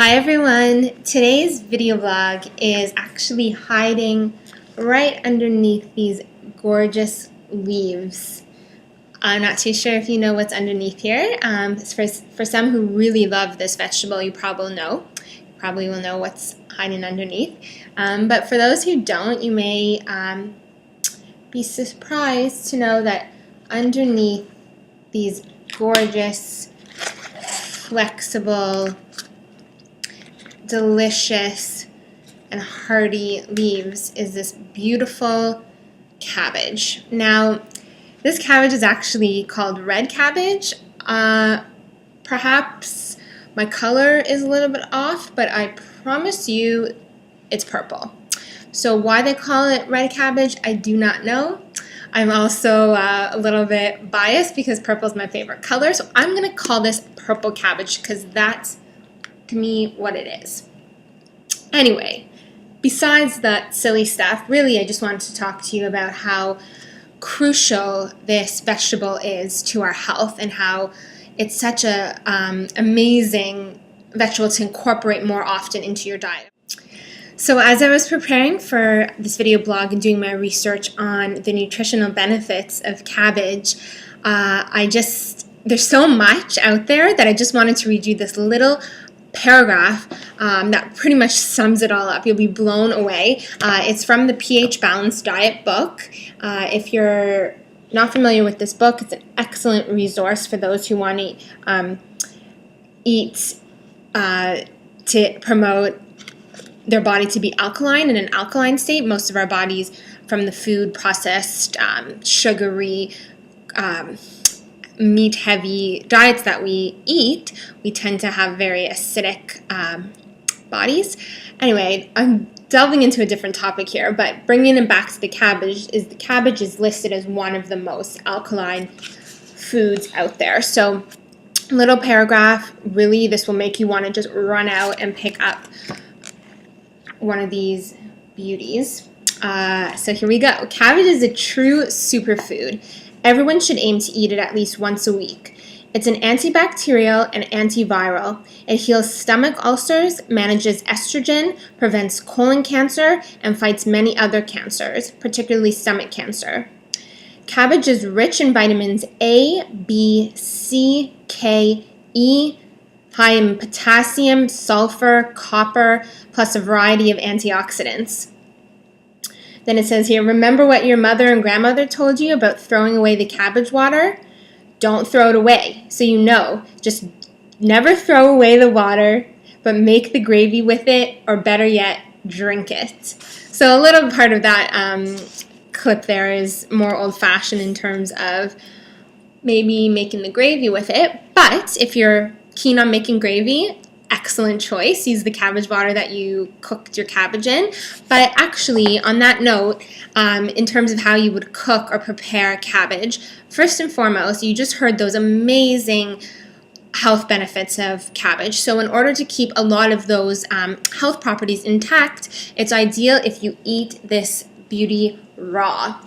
Hi everyone, today's video blog is actually hiding right underneath these gorgeous leaves. I'm not too sure if you know what's underneath here. For some who really love this vegetable, you probably will know what's hiding underneath. But for those who don't, you may be surprised to know that underneath these gorgeous, flexible, delicious and hearty leaves is this beautiful cabbage. Now, this cabbage is actually called red cabbage. Perhaps my color is a little bit off, but I promise you it's purple. So why they call it red cabbage, I do not know. I'm also a little bit biased because purple is my favorite color, so I'm going to call this purple cabbage because that's, to me, what it is. Anyway, besides that silly stuff, really I just wanted to talk to you about how crucial this vegetable is to our health and how it's such a amazing vegetable to incorporate more often into your diet. So as I was preparing for this video blog and doing my research on the nutritional benefits of cabbage, there's so much out there that I just wanted to read you this little paragraph that pretty much sums it all up. You'll be blown away. It's from the pH Balanced Diet book. If you're not familiar with this book, it's an excellent resource for those who want to eat to promote their body to be alkaline, in an alkaline state. Most of our bodies, from the food processed, sugary, meat-heavy diets that we eat, we tend to have very acidic bodies. Anyway, I'm delving into a different topic here, but bringing it back to the cabbage is listed as one of the most alkaline foods out there. So, little paragraph, really this will make you want to just run out and pick up one of these beauties. So here we go. Cabbage is a true superfood. Everyone should aim to eat it at least once a week. It's an antibacterial and antiviral. It heals stomach ulcers, manages estrogen, prevents colon cancer, and fights many other cancers, particularly stomach cancer. Cabbage is rich in vitamins A, B, C, K, E, high in potassium, sulfur, copper, plus a variety of antioxidants. Then it says here, remember what your mother and grandmother told you about throwing away the cabbage water? Don't throw it away. So you know, just never throw away the water, but make the gravy with it, or better yet, drink it. So a little part of that clip there is more old-fashioned in terms of maybe making the gravy with it. But if you're keen on making gravy, excellent choice. Use the cabbage water that you cooked your cabbage in. But actually, on that note, in terms of how you would cook or prepare cabbage, first and foremost, you just heard those amazing health benefits of cabbage. So in order to keep a lot of those health properties intact, it's ideal if you eat this beauty raw.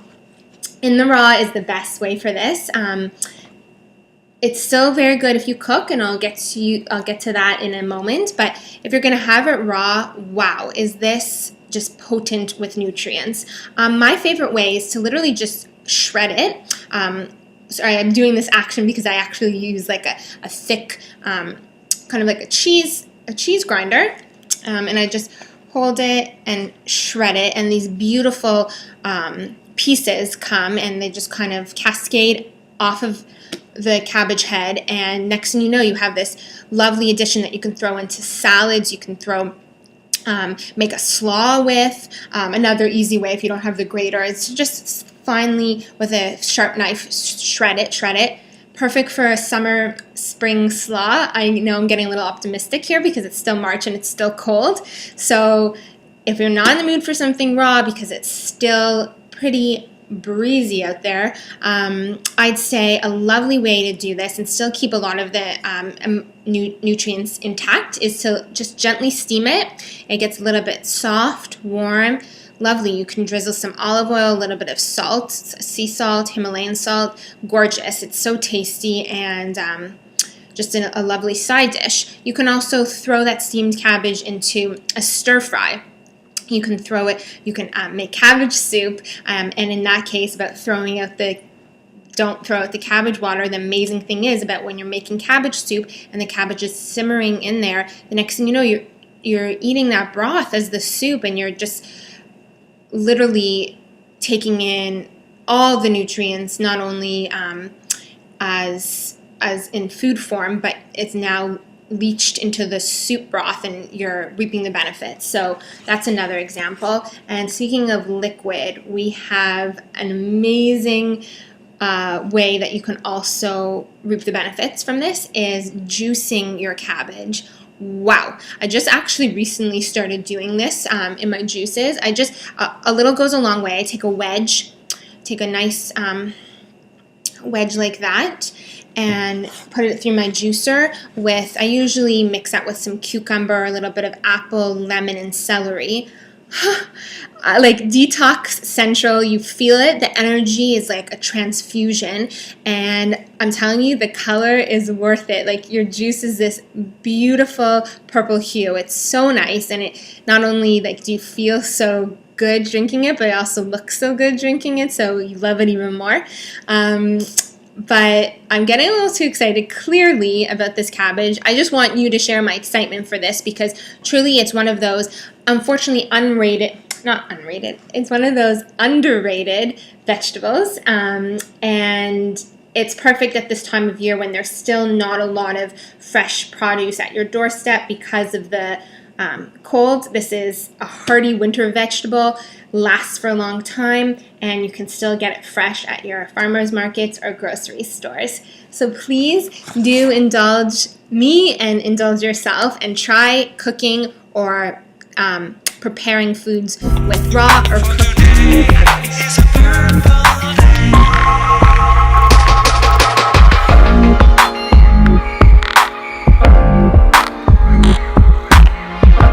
In the raw is the best way for this. It's still very good if you cook, and I'll get to that in a moment. But if you're going to have it raw, wow, is this just potent with nutrients. My favorite way is to literally just shred it. Sorry, I'm doing this action because I actually use like a thick, kind of like a cheese grinder, and I just hold it and shred it, and these beautiful pieces come and they just kind of cascade off of the cabbage head, and next thing you know, you have this lovely addition that you can throw into salads. You can make a slaw with. Another easy way, if you don't have the grater, is to just finely with a sharp knife shred it. Perfect for a spring slaw. I know I'm getting a little optimistic here because it's still March and it's still cold. So if you're not in the mood for something raw because it's still pretty breezy out there, I'd say a lovely way to do this and still keep a lot of the nutrients intact is to just gently steam it. It gets a little bit soft, warm, lovely. You can drizzle some olive oil, a little bit of salt, sea salt, Himalayan salt. Gorgeous. It's so tasty and just a lovely side dish. You can also throw that steamed cabbage into a stir fry. You can throw it, you can make cabbage soup, and in that case, about throwing out don't throw out the cabbage water. The amazing thing is about when you're making cabbage soup and the cabbage is simmering in there, the next thing you know, you're eating that broth as the soup, and you're just literally taking in all the nutrients, not only as in food form, but it's now leached into the soup broth, and you're reaping the benefits. So that's another example. And speaking of liquid, we have an amazing way that you can also reap the benefits from this is juicing your cabbage. Wow, I just actually recently started doing this in my juices. A little goes a long way. I take a nice wedge like that, and put it through my juicer I usually mix that with some cucumber, a little bit of apple, lemon, and celery. Like detox central, you feel it. The energy is like a transfusion, and I'm telling you, the color is worth it. Like your juice is this beautiful purple hue. It's so nice, and it not only like do you feel so good drinking it, but it also looks so good drinking it, so you love it even more. But I'm getting a little too excited clearly about this cabbage. I just want you to share my excitement for this, because truly it's one of those, unfortunately, it's one of those underrated vegetables, and it's perfect at this time of year when there's still not a lot of fresh produce at your doorstep because of the cold. This is a hardy winter vegetable, lasts for a long time, and you can still get it fresh at your farmers markets or grocery stores. So please do indulge me and indulge yourself and try cooking or preparing foods with raw or cooked cabbage.